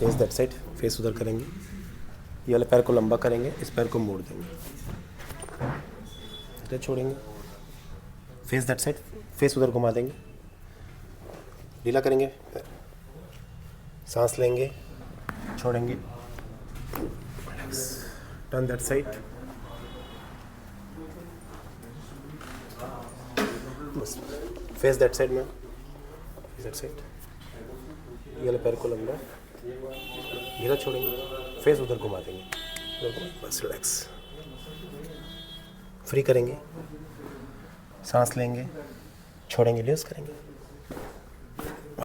Face that side, face उधर करेंगे, ये वाले पैर को लंबा करेंगे, इस पैर को मोड़ देंगे, इधर छोड़ेंगे, फेस दैट साइड, फेस उधर घुमा देंगे, ढीला करेंगे, सांस लेंगे, छोड़ेंगे, टर्न दैट साइड, बस फेस दैट साइड में, फेस दैट साइड, ये वाले पैर को लंबा, ढीला छोड़ेंगे, फेस उधर घुमा देंगे, बस रिलैक्स, फ्री करेंगे, सांस लेंगे, छोड़ेंगे, रिलैक्स करेंगे।